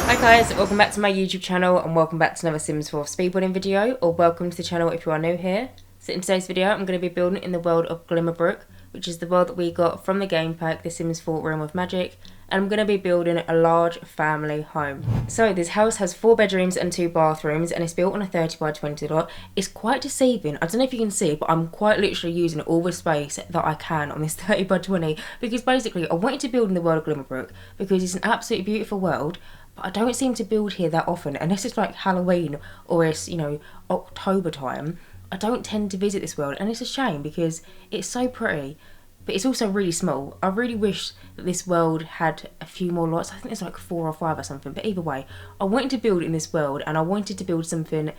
Hi guys, welcome back to my YouTube channel and welcome back to another Sims 4 speedbuilding video, or welcome to the channel if you are new here. So in today's video I'm going to be building in the world of Glimmerbrook, which is the world that we got from the game pack The Sims 4 Realm of Magic, and I'm going to be building a large family home. So this house has 4 bedrooms and 2 bathrooms and it's built on a 30 by 20 lot. It's quite deceiving, I don't know if you can see, but I'm quite literally using all the space that I can on this 30 by 20 because basically I wanted to build in the world of Glimmerbrook because it's an absolutely beautiful world. I don't seem to build here that often unless it's like Halloween or it's, you know, October time. I don't tend to visit this world and it's a shame because it's so pretty, but it's also really small. I really wish that this world had a few more lots. I think there's like 4 or 5 or something, but either way, I wanted to build in this world and I wanted to build something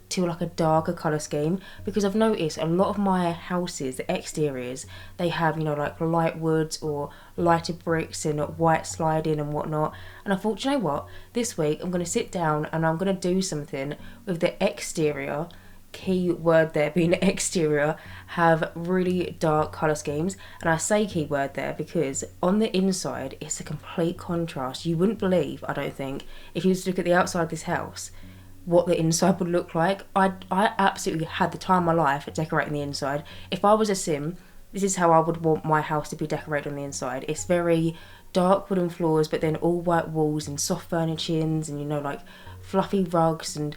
to like a darker colour scheme because I've noticed a lot of my houses, the exteriors, they have, you know, like light woods or lighted bricks and white sliding and whatnot, and I thought, you know what, this week I'm going to sit down and I'm going to do something with the exterior, key word there being exterior, have really dark colour schemes. And I say keyword there because on the inside it's a complete contrast. You wouldn't believe, I don't think, if you was to look at the outside of this house, what the inside would look like. I absolutely had the time of my life at decorating the inside. If I was a sim, this is how I would want my house to be decorated on the inside. It's very dark wooden floors, but then all white walls and soft furnishings and, you know, like fluffy rugs, and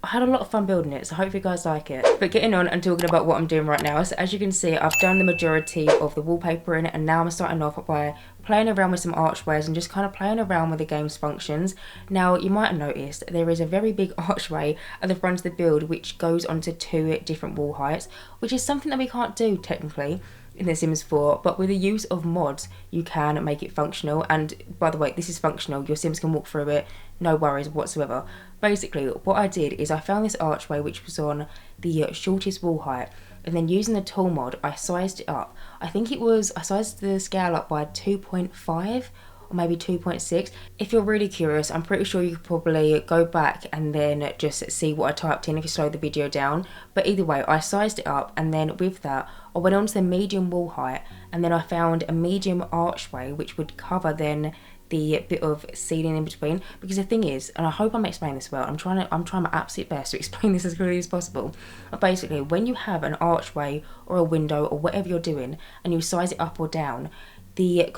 I had a lot of fun building it, so I hope you guys like it. But getting on and talking about what I'm doing right now, so as you can see, I've done the majority of the wallpapering and now I'm starting off by playing around with some archways and just kind of playing around with the game's functions. Now, you might have noticed there is a very big archway at the front of the build which goes onto 2 different wall heights, which is something that we can't do technically in The Sims 4, but with the use of mods you can make it functional. And by the way, this is functional, your Sims can walk through it, no worries whatsoever. Basically what I did is I found this archway which was on the shortest wall height, and then using the tool mod I sized it up. I sized the scale up by 2.5 or maybe 2.6. If you're really curious, I'm pretty sure you could probably go back and then just see what I typed in if you slow the video down. But either way, I sized it up, and then with that I went on to the medium wall height, and then I found a medium archway which would cover then the bit of ceiling in between. Because the thing is, and I hope I'm explaining this well, I'm trying my absolute best to explain this as clearly as possible, but basically when you have an archway or a window or whatever you're doing and you size it up or down, the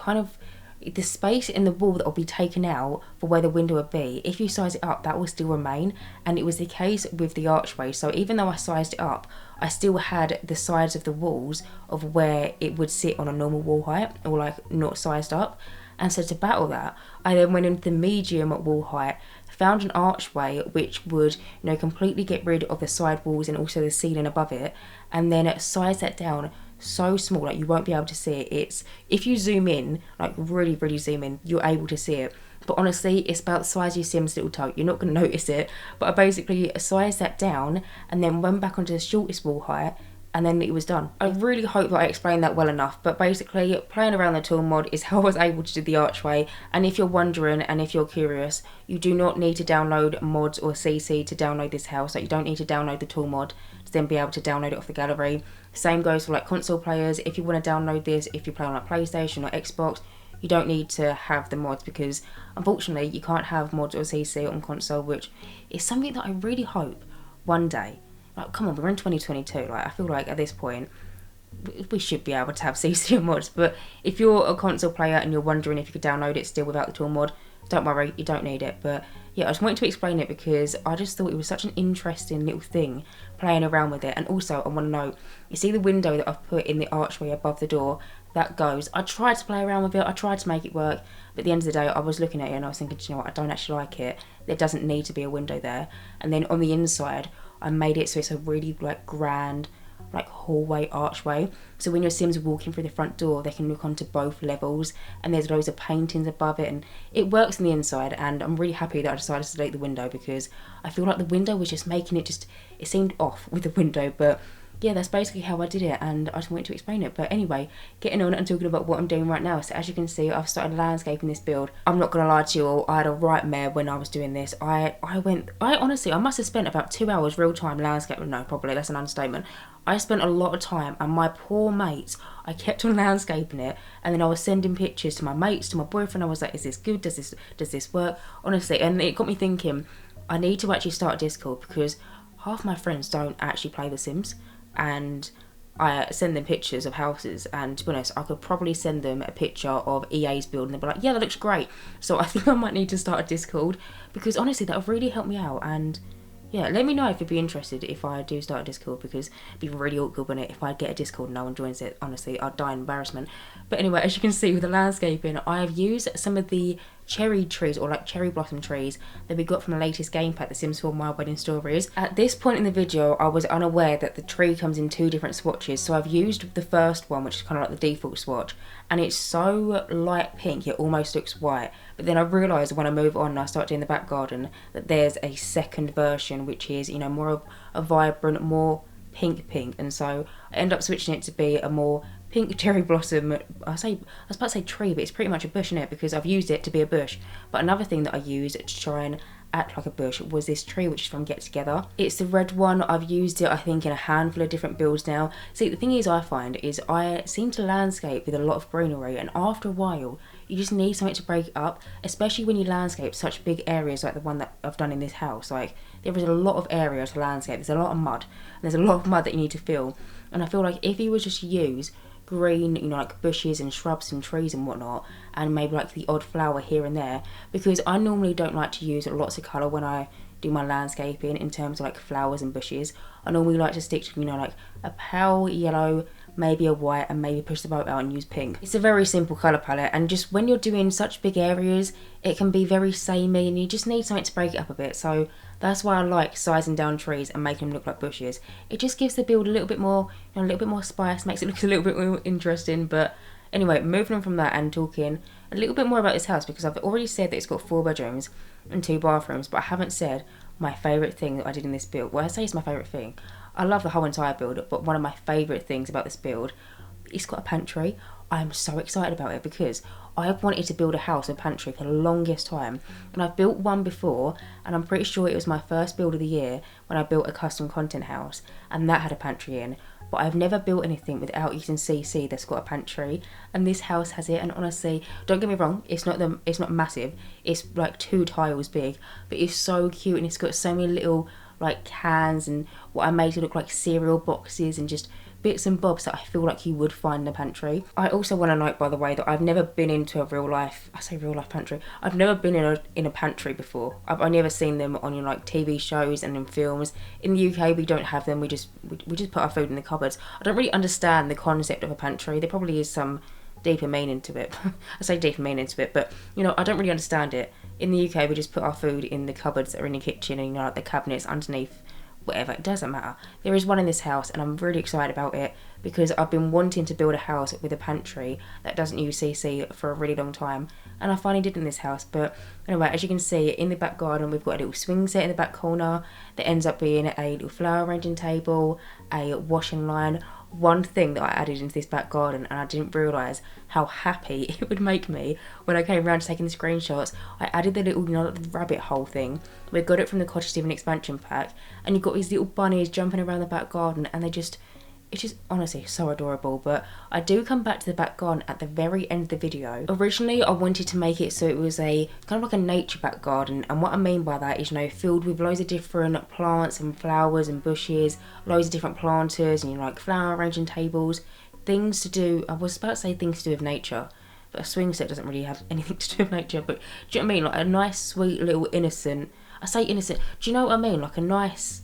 space in the wall that will be taken out for where the window would be, if you size it up, that will still remain. And it was the case with the archway. So even though I sized it up, I still had the sides of the walls of where it would sit on a normal wall height, or like not sized up. And so to battle that, I then went into the medium wall height, found an archway which would, you know, completely get rid of the side walls and also the ceiling above it, and then sized that down so small like you won't be able to see it. It's, if you zoom in, like really zoom in, you're able to see it, but honestly it's about the size of your Sim's little toe. You're not going to notice it, but I basically sized that down and then went back onto the shortest wall height, and then it was done. I really hope that I explained that well enough, but basically playing around the tool mod is how I was able to do the archway. And if you're wondering and if you're curious, you do not need to download mods or CC to download this house. Like, you don't need to download the tool mod to then be able to download it off the gallery. Same goes for like console players. If you want to download this, if you play on like PlayStation or Xbox, you don't need to have the mods, because unfortunately you can't have mods or CC on console, which is something that I really hope one day, like, come on, we're in 2022, like I feel like at this point we should be able to have CC mods. But if you're a console player and you're wondering if you could download it still without the tool mod, don't worry, you don't need it. But yeah, I just wanted to explain it because I just thought it was such an interesting little thing playing around with it. And also I want to know, you see the window that I've put in the archway above the door, that goes, I tried to play around with it, I tried to make it work, but at the end of the day I was looking at it and I was thinking, you know what, I don't actually like it. There doesn't need to be a window there. And then on the inside I made it so it's a really like grand like hallway archway, so when your Sims are walking through the front door they can look onto both levels, and there's loads of paintings above it and it works on the inside. And I'm really happy that I decided to delete the window because I feel like the window was just making it it seemed off with the window. But yeah, that's basically how I did it, and I just wanted to explain it. But anyway, getting on and talking about what I'm doing right now. So as you can see, I've started landscaping this build. I'm not gonna lie to you all, I had a right mare when I was doing this. I honestly, I must have spent about 2 hours real time landscaping. No, probably that's an understatement. I spent a lot of time, and my poor mates, I kept on landscaping it, and then I was sending pictures to my mates, to my boyfriend. I was like, is this good? Does this work? Honestly, and it got me thinking, I need to actually start a Discord, because half my friends don't actually play The Sims, and I send them pictures of houses, and to be honest, I could probably send them a picture of EA's build and they'll be like, yeah, that looks great. So I think I might need to start a Discord, because honestly that would really help me out. And yeah, let me know if you'd be interested if I do start a Discord, because it'd be really awkward when if I get a Discord and no one joins it. Honestly, I'd die in embarrassment. But anyway, as you can see with the landscaping, I have used some of the cherry trees, or like cherry blossom trees, that we got from the latest game pack, The Sims 4 My Wedding Stories. At this point in the video, I was unaware that the tree comes in 2 different swatches, so I've used the first one, which is kind of like the default swatch, and it's so light pink it almost looks white. But then I realised when I move on and I start doing the back garden that there's a second version which is, you know, more of a vibrant, more pink, and so I end up switching it to be a more pink cherry blossom. I was about to say tree, but it's pretty much a bush in it, because I've used it to be a bush. But another thing that I used to try and act like a bush was this tree, which is from Get Together. It's the red one. I've used it, I think, in a handful of different builds now. See, the thing is, I find is I seem to landscape with a lot of greenery, and after a while you just need something to break it up, especially when you landscape such big areas like the one that I've done in this house. Like, there is a lot of area to landscape. There's a lot of mud, and there's a lot of mud that you need to fill. And I feel like if you were just to use green, you know, like bushes and shrubs and trees and whatnot, and maybe like the odd flower here and there, because I normally don't like to use lots of colour when I do my landscaping in terms of like flowers and bushes. I normally like to stick to, you know, like a pale yellow, maybe a white, and maybe push the boat out and use pink. It's a very simple colour palette, and just when you're doing such big areas, it can be very samey and you just need something to break it up a bit. So that's why I like sizing down trees and making them look like bushes. It just gives the build a little bit more, you know, a little bit more spice, makes it look a little bit more interesting. But anyway, moving on from that and talking a little bit more about this house, because I've already said that it's got 4 bedrooms and 2 bathrooms, but I haven't said my favourite thing that I did in this build. Well, I say it's my favourite thing. I love the whole entire build, but one of my favourite things about this build, it's got a pantry. I'm so excited about it, because I've wanted to build a house with a pantry for the longest time, and I've built one before, and I'm pretty sure it was my first build of the year when I built a custom content house, and that had a pantry in. But I've never built anything without using CC that's got a pantry, and this house has it. And honestly, don't get me wrong, it's not massive, it's like 2 tiles big, but it's so cute, and it's got so many little like cans and what I made to look like cereal boxes and just bits and bobs that I feel like you would find in a pantry. I also want to note, by the way, that I've never been into a real life pantry. I've never been in a pantry before. I've only ever seen them on, you know, like TV shows and in films. In the UK, we don't have them. We just put our food in the cupboards. I don't really understand the concept of a pantry. There probably is some deeper meaning to it. I say deeper meaning to it, but you know, I don't really understand it. In the UK, we just put our food in the cupboards that are in the kitchen, and you know, like the cabinets underneath, whatever, it doesn't matter. There is one in this house, and I'm really excited about it, because I've been wanting to build a house with a pantry that doesn't use CC for a really long time, and I finally did in this house. But anyway, as you can see, in the back garden we've got a little swing set in the back corner that ends up being a little flower arranging table, a washing line. One thing that I added into this back garden, and I didn't realise how happy it would make me when I came around to taking the screenshots, I added the little, you know, the rabbit hole thing. We got it from the Cottage Living expansion pack, and you've got these little bunnies jumping around the back garden, and it's just honestly so adorable. But I do come back to the back garden at the very end of the video. Originally I wanted to make it so it was a kind of like a nature back garden, and what I mean by that is, you know, filled with loads of different plants and flowers and bushes, loads of different planters, and you know, like flower arranging tables, things to do, I was about to say things to do with nature, but a swing set doesn't really have anything to do with nature. But do you know what I mean, like a nice sweet little innocent, I say innocent, do you know what I mean, like a nice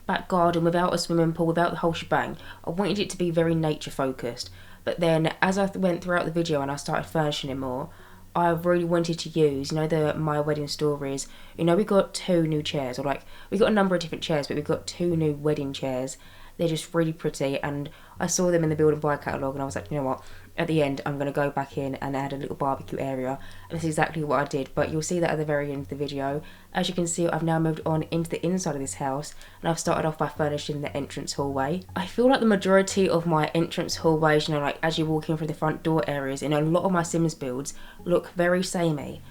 back garden without a swimming pool, without the whole shebang. I wanted it to be very nature focused. But then as I went throughout the video and I started furnishing it more, I really wanted to use, you know, the My Wedding Stories, you know, we got 2 new chairs, or like we got a number of different chairs, but we've got 2 new wedding chairs. They're just really pretty, and I saw them in the build and buy catalogue, and I was like, you know what, at the end I'm going to go back in and add a little barbecue area, and that's exactly what I did. But you'll see that at the very end of the video. As you can see, I've now moved on into the inside of this house, and I've started off by furnishing the entrance hallway. I feel like the majority of my entrance hallways, you know, like as you walk in through the front door areas in a lot of my Sims builds, look very samey,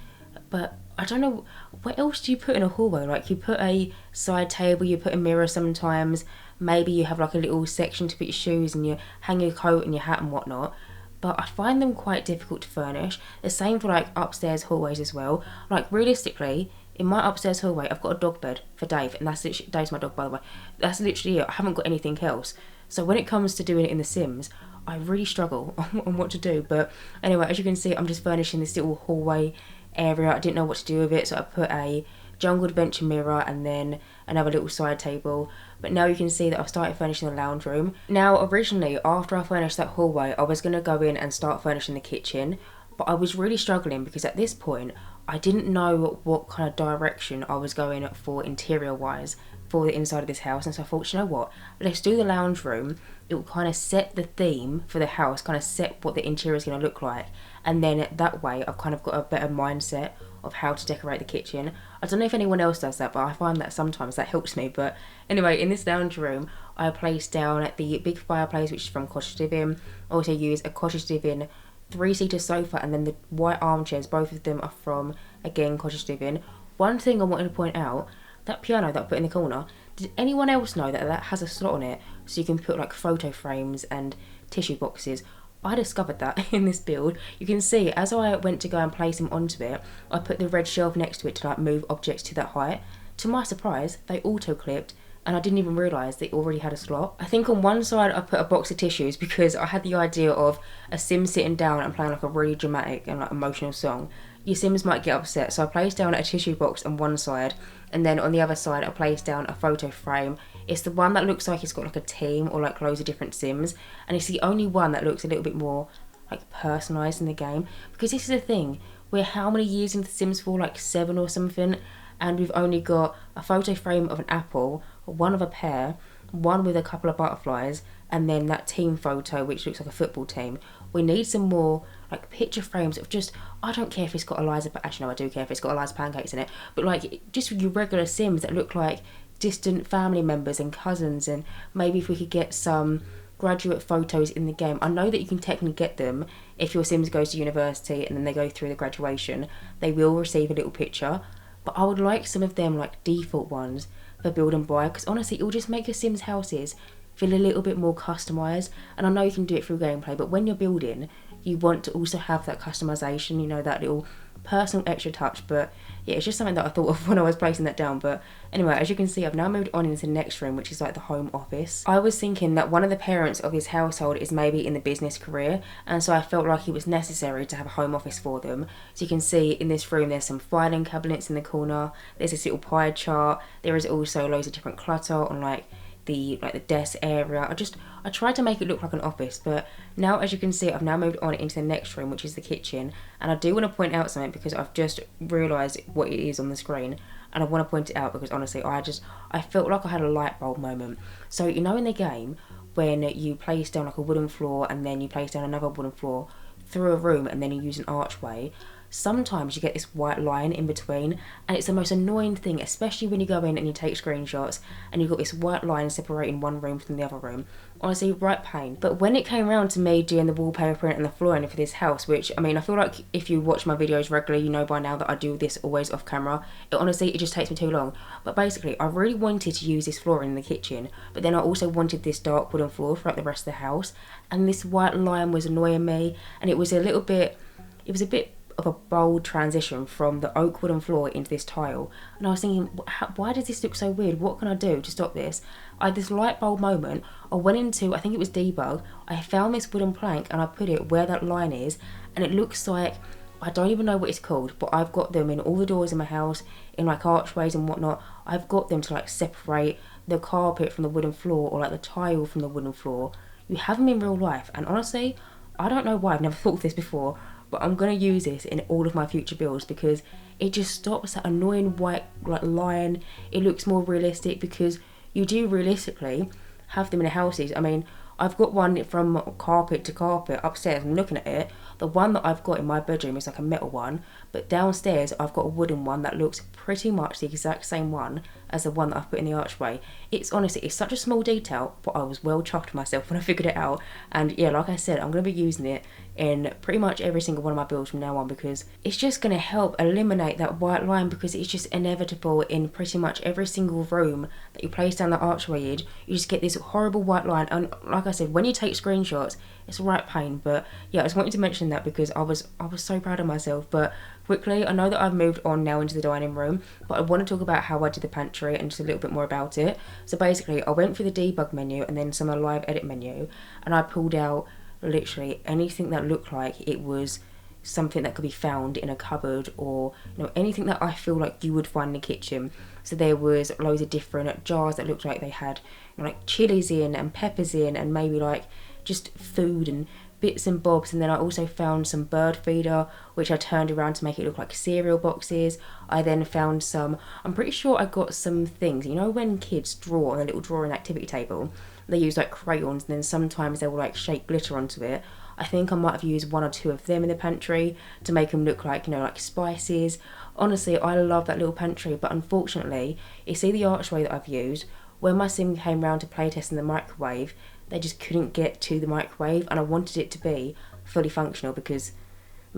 but I don't know, what else do you put in a hallway? Like, you put a side table, you put a mirror sometimes, maybe you have like a little section to put your shoes and you hang your coat and your hat and whatnot. But I find them quite difficult to furnish. The same for like upstairs hallways as well. Like, realistically, in my upstairs hallway, I've got a dog bed for Dave, and that's literally, Dave's my dog, by the way. That's literally it. I haven't got anything else. So when it comes to doing it in The Sims, I really struggle on what to do. But anyway, as you can see, I'm just furnishing this little hallway area. I didn't know what to do with it, so I put a jungle adventure mirror and then another little side table. But now you can see that I've started furnishing the lounge room. Now, originally, after I furnished that hallway, I was going to go in and start furnishing the kitchen, but I was really struggling because at this point I didn't know what kind of direction I was going for interior wise for the inside of this house. And so I thought, you know what, let's do the lounge room. It will kind of set the theme for the house, kind of set what the interior is going to look like, and then that way I've kind of got a better mindset of how to decorate the kitchen. I don't know if anyone else does that, but I find that sometimes that helps me. But anyway, in this lounge room, I placed down the big fireplace, which is from Cottage Living. I also use a Cottage Living 3-seater sofa, and then the white armchairs, both of them are from, again, Cottage Living. One thing I wanted to point out, that piano that I put in the corner, did anyone else know that that has a slot on it so you can put like photo frames and tissue boxes? I discovered that in this build. You can see as I went to go and place them onto it, I put the red shelf next to it to like move objects to that height. To my surprise, they auto clipped, and I didn't even realise they already had a slot. I think on one side I put a box of tissues because I had the idea of a sim sitting down and playing like a really dramatic and like emotional song. Your Sims might get upset, so I placed down a tissue box on one side, and then on the other side I placed down a photo frame. It's the one that looks like it's got like a team or like loads of different Sims, and it's the only one that looks a little bit more like personalised in the game, because this is the thing, we're how many years into The Sims 4, like 7 or something, and we've only got a photo frame of an apple, one of a pear, one with a couple of butterflies, and then that team photo which looks like a football team. We need some more like picture frames of just, I don't care if it's got Eliza, but actually no, I do care if it's got Eliza Pancakes in it, but like just your regular Sims that look like distant family members and cousins. And maybe if we could get some graduate photos in the game. I know that you can technically get them if your Sims goes to university and then they go through the graduation, they will receive a little picture, but I would like some of them like default ones for build and buy, because honestly it will just make your Sims houses feel a little bit more customised. And I know you can do it through gameplay, but when you're building you want to also have that customisation, you know, that little personal extra touch. But yeah, it's just something that I thought of when I was placing that down. But anyway, as you can see, I've now moved on into the next room, which is like the home office. I was thinking that one of the parents of this household is maybe in the business career, and so I felt like it was necessary to have a home office for them. So you can see in this room there's some filing cabinets in the corner, there's this little pie chart, there is also loads of different clutter on like the desk area. I tried to make it look like an office, but now as you can see I've now moved on into the next room, which is the kitchen. And I do want to point out something because I've just realised what it is on the screen, and I want to point it out because honestly I felt like I had a light bulb moment. So you know in the game when you place down like a wooden floor and then you place down another wooden floor through a room and then you use an archway, sometimes you get this white line in between, and it's the most annoying thing, especially when you go in and you take screenshots and you've got this white line separating one room from the other room. Honestly, right pain. But when it came around to me doing the wallpaper print and the flooring for this house, which I mean I feel like if you watch my videos regularly you know by now that I do this always off camera, it just takes me too long. But basically I really wanted to use this flooring in the kitchen, but then I also wanted this dark wooden floor throughout the rest of the house, and this white line was annoying me, and it was a bit of a bold transition from the oak wooden floor into this tile. And I was thinking, why does this look so weird? What can I do to stop this? I had this light bulb moment. I went into, I think it was debug, I found this wooden plank and I put it where that line is, and it looks like, I don't even know what it's called, but I've got them in all the doors in my house, in like archways and whatnot. I've got them to like separate the carpet from the wooden floor, or like the tile from the wooden floor. You have them in real life, and honestly, I don't know why I've never thought of this before, but I'm going to use this in all of my future builds because it just stops that annoying white like line. It looks more realistic because you do realistically have them in the houses. I mean, I've got one from carpet to carpet upstairs. I'm looking at it. The one that I've got in my bedroom is like a metal one, but downstairs I've got a wooden one that looks pretty much the exact same one as the one that I've put in the archway. It's honestly, it's such a small detail, but I was well chuffed with myself when I figured it out. And yeah, like I said, I'm going to be using it in pretty much every single one of my builds from now on, because it's just going to help eliminate that white line, because it's just inevitable in pretty much every single room that you place down the archway. You just get this horrible white line, and like I said, when you take screenshots, it's a right pain. But yeah, I just wanted to mention that because I was so proud of myself. But quickly, I know that I've moved on now into the dining room, but I want to talk about how I did the pantry and just a little bit more about it. So basically, I went through the debug menu and then some of the live edit menu, and I pulled out literally anything that looked like it was something that could be found in a cupboard, or anything that I feel like you would find in the kitchen. So there was loads of different jars that looked like they had like chilies in and peppers in, and maybe like just food and bits and bobs. And then I also found some bird feeder, which I turned around to make it look like cereal boxes. I then found some, I'm pretty sure I got some things, when kids draw on a little drawing activity table, they use like crayons, and then sometimes they will like shake glitter onto it. I think I might have used 1 or 2 of them in the pantry to make them look like, like spices. Honestly, I love that little pantry, but unfortunately, you see the archway that I've used, when my sim came round to playtest in the microwave, they just couldn't get to the microwave, and I wanted it to be fully functional, because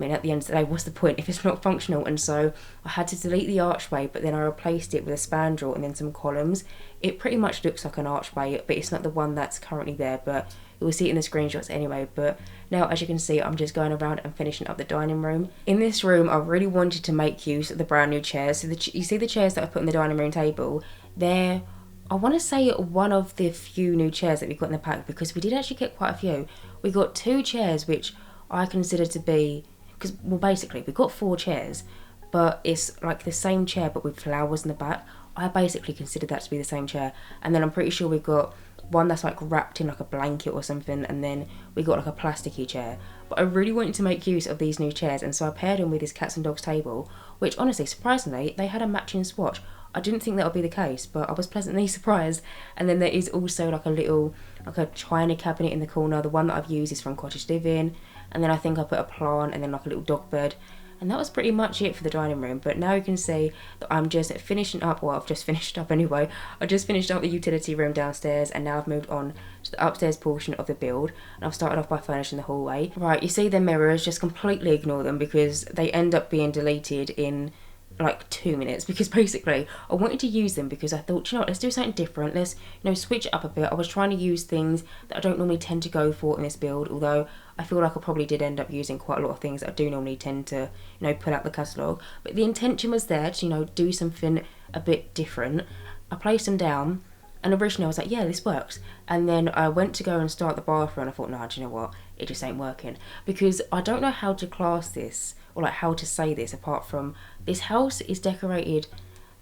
at the end of the day, what's the point if it's not functional? And so I had to delete the archway, but then I replaced it with a spandrel and then some columns. It pretty much looks like an archway, but it's not the one that's currently there, but you will see it in the screenshots anyway. But now, as you can see, I'm just going around and finishing up the dining room. In this room, I really wanted to make use of the brand new chairs. So you see the chairs that I put on the dining room table? They're, I want to say, one of the few new chairs that we got in the pack, because we did actually get quite a few. We got 2 chairs, which I consider to be, because, well, basically, we got 4 chairs, but it's like the same chair, but with flowers in the back. I basically consider that to be the same chair. And then I'm pretty sure we got one that's like wrapped in like a blanket or something, and then we got like a plasticky chair. But I really wanted to make use of these new chairs, and so I paired them with this cats and dogs table, which honestly, surprisingly, they had a matching swatch. I didn't think that would be the case, but I was pleasantly surprised. And then there is also like a little, like a china cabinet in the corner. The one that I've used is from Cottage Living. And then I think I put a plant and then like a little dog bed. And that was pretty much it for the dining room. But now you can see that I'm just finishing up, well, I've just finished up anyway. I just finished up the utility room downstairs, and now I've moved on to the upstairs portion of the build. And I've started off by furnishing the hallway. Right, you see the mirrors, just completely ignore them, because they end up being deleted in like 2 minutes, because basically I wanted to use them because I thought, let's do something different, let's switch it up a bit. I was trying to use things that I don't normally tend to go for in this build, although I feel like I probably did end up using quite a lot of things that I do normally tend to pull out the catalogue, but the intention was there to do something a bit different. I placed them down, and originally I was like, yeah, this works. And then I went to go and start the bathroom, and I thought, nah, do you know what? It just ain't working. Because I don't know how to class this, or like how to say this, apart from this house is decorated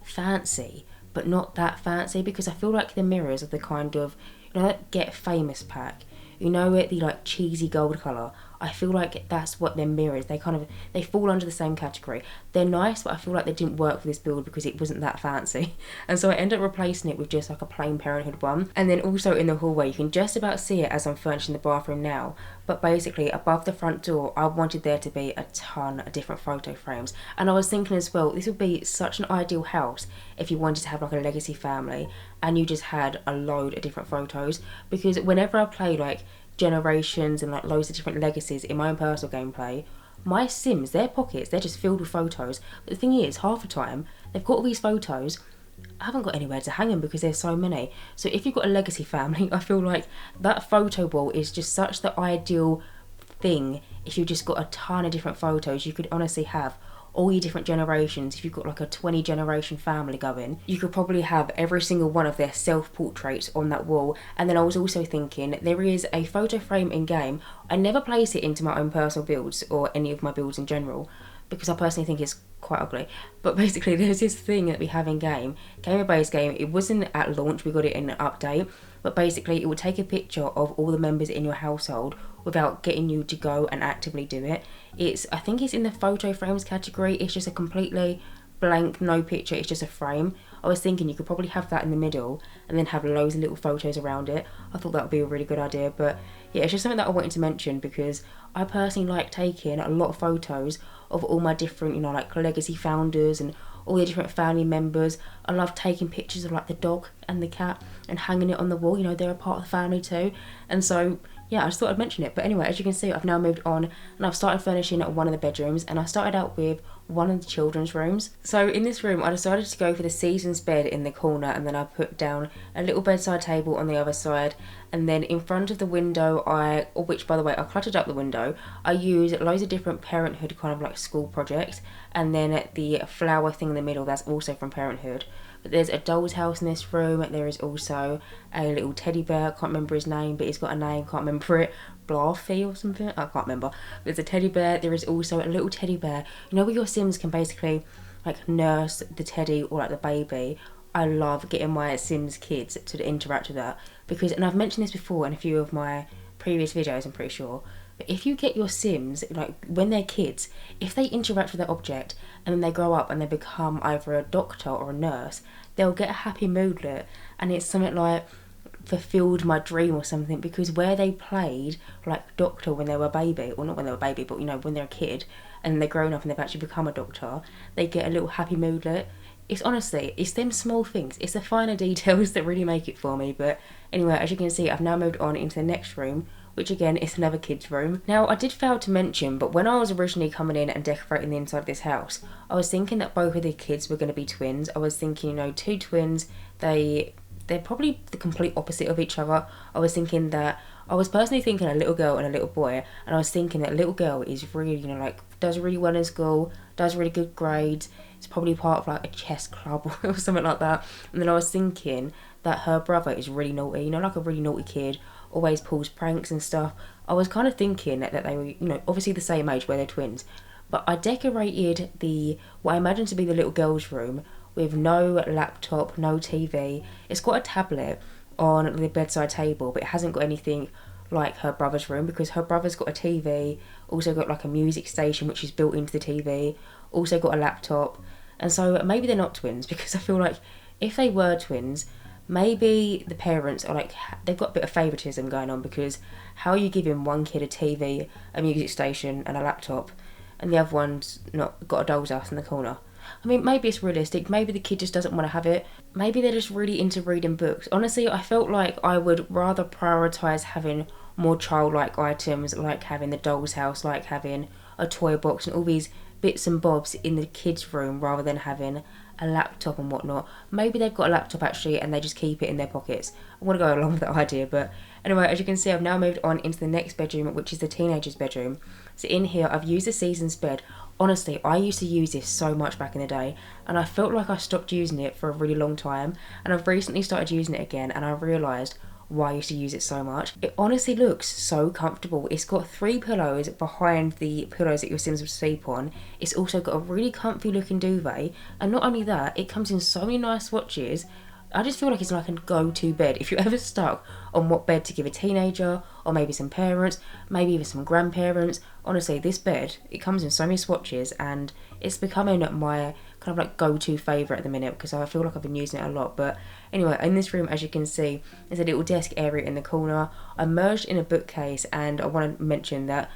fancy, but not that fancy, because I feel like the mirrors are the kind of, that Get Famous pack. It, the like cheesy gold colour. I feel like that's what their mirrors, they fall under the same category. They're nice, but I feel like they didn't work for this build because it wasn't that fancy. And so I ended up replacing it with just like a plain Parenthood one. And then also in the hallway, you can just about see it as I'm furnishing the bathroom now. But basically above the front door, I wanted there to be a ton of different photo frames. And I was thinking as well, this would be such an ideal house if you wanted to have like a legacy family and you just had a load of different photos. Because whenever I play like generations and like loads of different legacies in my own personal gameplay, my sims, their pockets, they're just filled with photos. But the thing is, half the time they've got all these photos, I haven't got anywhere to hang them because there's so many. So if you've got a legacy family, I feel like that photo wall is just such the ideal thing. If you've just got a ton of different photos, you could honestly have all your different generations. If you've got like a 20 generation family going, you could probably have every single one of their self-portraits on that wall. And then I was also thinking, there is a photo frame in game. I never place it into my own personal builds or any of my builds in general, because I personally think it's quite ugly. But basically there's this thing that we have in game, Gamer-based game. It wasn't at launch, we got it in an update, but basically it would take a picture of all the members in your household without getting you to go and actively do it. I think it's in the photo frames category. It's just a completely blank, no picture, it's just a frame. I was thinking you could probably have that in the middle and then have loads of little photos around it. I thought that would be a really good idea. But yeah, it's just something that I wanted to mention because I personally like taking a lot of photos of all my different, like legacy founders and all the different family members. I love taking pictures of like the dog and the cat and hanging it on the wall. They're a part of the family too. And so yeah, I just thought I'd mention it. But anyway, as you can see, I've now moved on and I've started furnishing one of the bedrooms, and I started out with one of the children's rooms. So in this room, I decided to go for the seasons bed in the corner, and then I put down a little bedside table on the other side, and then in front of the window, which by the way, I cluttered up the window. I used loads of different Parenthood kind of like school projects, and then the flower thing in the middle, that's also from Parenthood. But there's a doll's house in this room. There is also a little teddy bear. I can't remember his name, but he's got a name. Can't remember it. Blarfy or something. I can't remember. There's a teddy bear. There is also a little teddy bear. You know where your Sims can basically like nurse the teddy or like the baby. I love getting my Sims kids to interact with that because, and I've mentioned this before in a few of my previous videos, I'm pretty sure. But if you get your Sims, like when they're kids, if they interact with that object and then they grow up and they become either a doctor or a nurse, they'll get a happy moodlet, and it's something like fulfilled my dream or something, because where they played like doctor when they were a baby, or not when they were a baby, but you know, when they're a kid and they're grown up and they've actually become a doctor, they get a little happy moodlet. It's honestly, it's them small things, it's the finer details that really make it for me. But anyway, as you can see, I've now moved on into the next room, which again is another kid's room. Now, I did fail to mention, but when I was originally coming in and decorating the inside of this house, I was thinking that both of the kids were going to be twins. I was thinking, you know, two twins, they're probably the complete opposite of each other. I was personally thinking a little girl and a little boy, and I was thinking that little girl is really, you know, like does really well in school, does really good grades, it's probably part of like a chess club or something like that. And then I was thinking that her brother is really naughty, you know, like a really naughty kid, always pulls pranks and stuff. I was kind of thinking that they were, you know, obviously the same age where they're twins. But I decorated what I imagine to be the little girl's room with no laptop, no TV. It's got a tablet on the bedside table, but it hasn't got anything like her brother's room, because her brother's got a TV, also got like a music station which is built into the TV, also got a laptop. And so maybe they're not twins, because I feel like if they were twins, maybe the parents are like, they've got a bit of favouritism going on, because how are you giving one kid a TV, a music station and a laptop, and the other one's not got a doll's house in the corner? I mean, maybe it's realistic, maybe the kid just doesn't want to have it, maybe they're just really into reading books. Honestly, I felt like I would rather prioritise having more childlike items, like having the doll's house, like having a toy box and all these bits and bobs in the kids' room, rather than having a laptop and whatnot. Maybe they've got a laptop actually and they just keep it in their pockets. I want to go along with that idea. But anyway, as you can see, I've now moved on into the next bedroom, which is the teenager's bedroom. So in here, I've used the seasons bed. Honestly, I used to use this so much back in the day, and I felt like I stopped using it for a really long time, and I've recently started using it again, and I realised why I used to use it so much. It honestly looks so comfortable. It's got 3 pillows behind the pillows that your Sims would sleep on. It's also got a really comfy looking duvet, and not only that, it comes in so many nice swatches. I just feel like it's like a go-to bed. If you're ever stuck on what bed to give a teenager, or maybe some parents, maybe even some grandparents, honestly, this bed, it comes in so many swatches, and it's becoming my kind of like go-to favourite at the minute, because I feel like I've been using it a lot. But anyway, in this room, as you can see, there's a little desk area in the corner. I merged in a bookcase, and I want to mention that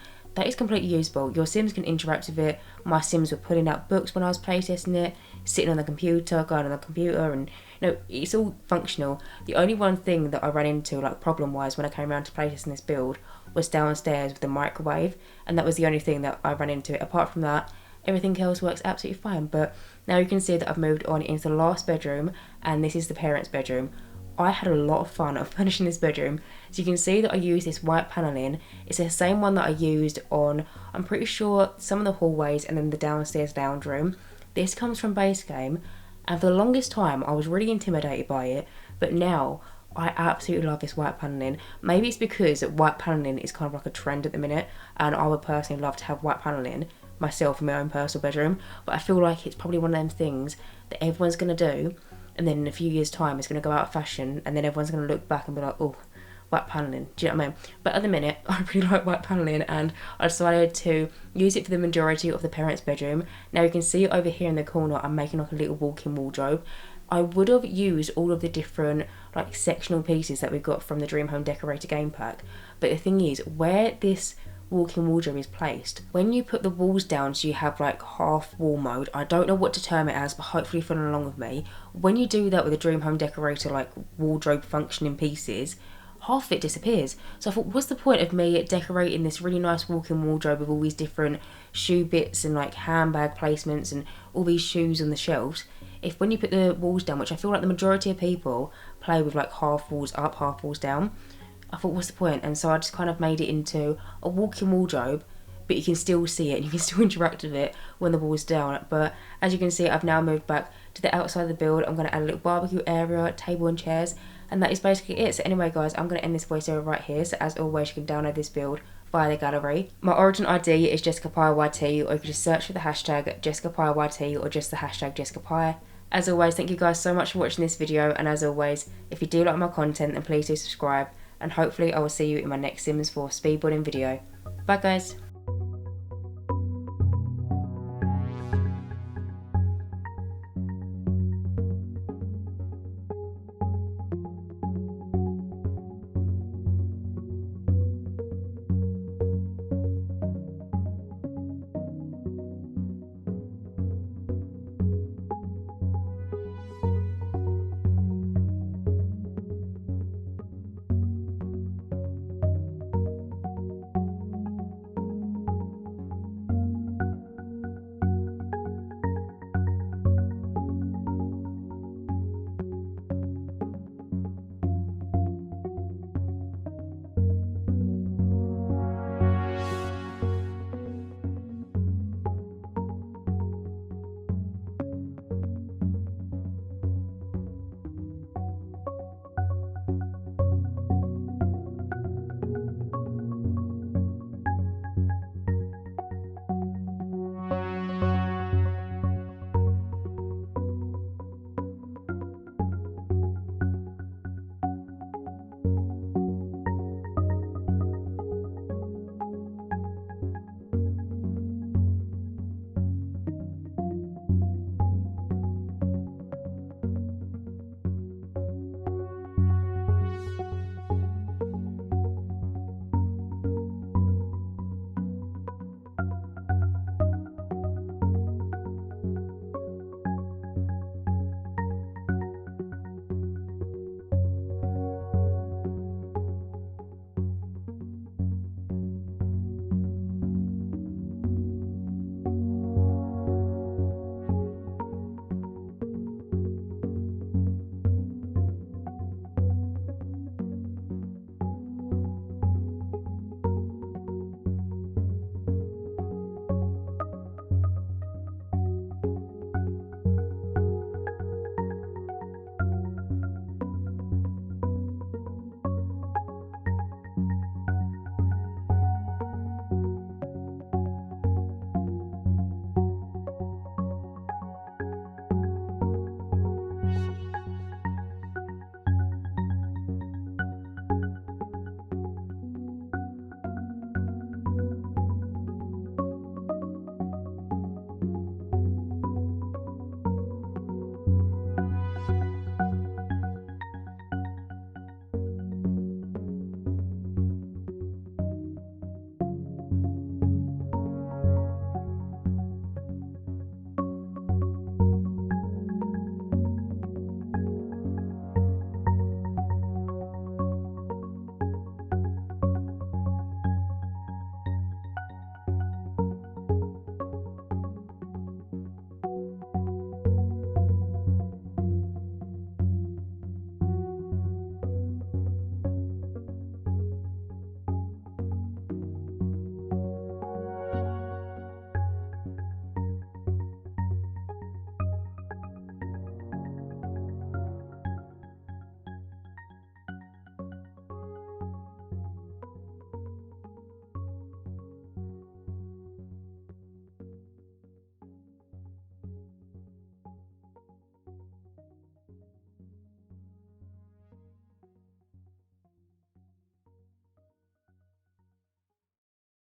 is completely usable. Your Sims can interact with it. My Sims were pulling out books when I was playtesting it, sitting on the computer, going on the computer, and you know, it's all functional. The only one thing that I ran into, like problem-wise, when I came around to playtesting this build, was downstairs with the microwave, and that was the only thing that I ran into. Apart from that, everything else works absolutely fine. But now you can see that I've moved on into the last bedroom, and this is the parents' bedroom. I had a lot of fun of furnishing this bedroom. So you can see that I used this white panelling. It's the same one that I used on, I'm pretty sure, some of the hallways and then the downstairs lounge room. This comes from base game, and for the longest time I was really intimidated by it, but now I absolutely love this white panelling. Maybe it's because white panelling is kind of like a trend at the minute, and I would personally love to have white panelling myself in my own personal bedroom, but I feel like it's probably one of them things that everyone's going to do, and then in a few years time it's going to go out of fashion, and then everyone's going to look back and be like, oh, white panelling, do you know what I mean? But at the minute, I really like white panelling, and I decided to use it for the majority of the parents' bedroom. Now you can see over here in the corner, I'm making like a little walk-in wardrobe. I would have used all of the different like sectional pieces that we got from the Dream Home Decorator game pack, but the thing is, where this walk-in wardrobe is placed, when you put the walls down so you have like half wall mode, I don't know what to term it as, but hopefully following along with me, when you do that with a Dream Home Decorator like wardrobe functioning pieces, half of it disappears. So I thought, what's the point of me decorating this really nice walk-in wardrobe with all these different shoe bits and like handbag placements and all these shoes on the shelves, if when you put the walls down, which I feel like the majority of people play with like half walls up, half walls down, I thought, what's the point? And so I just kind of made it into a walk-in wardrobe, but you can still see it and you can still interact with it when the wall's down. But as you can see, I've now moved back to the outside of the build. I'm going to add a little barbecue area, table and chairs, and that is basically it. So anyway guys, I'm going to end this voiceover right here. So as always, you can download this build via the gallery. My origin ID is JessicapieYT, or you can just search for the hashtag JessicapieYT or just the hashtag Jessicapie. As always, thank you guys so much for watching this video, and as always, if you do like my content, then please do subscribe, and hopefully I will see you in my next Sims 4 speedboarding video. Bye guys.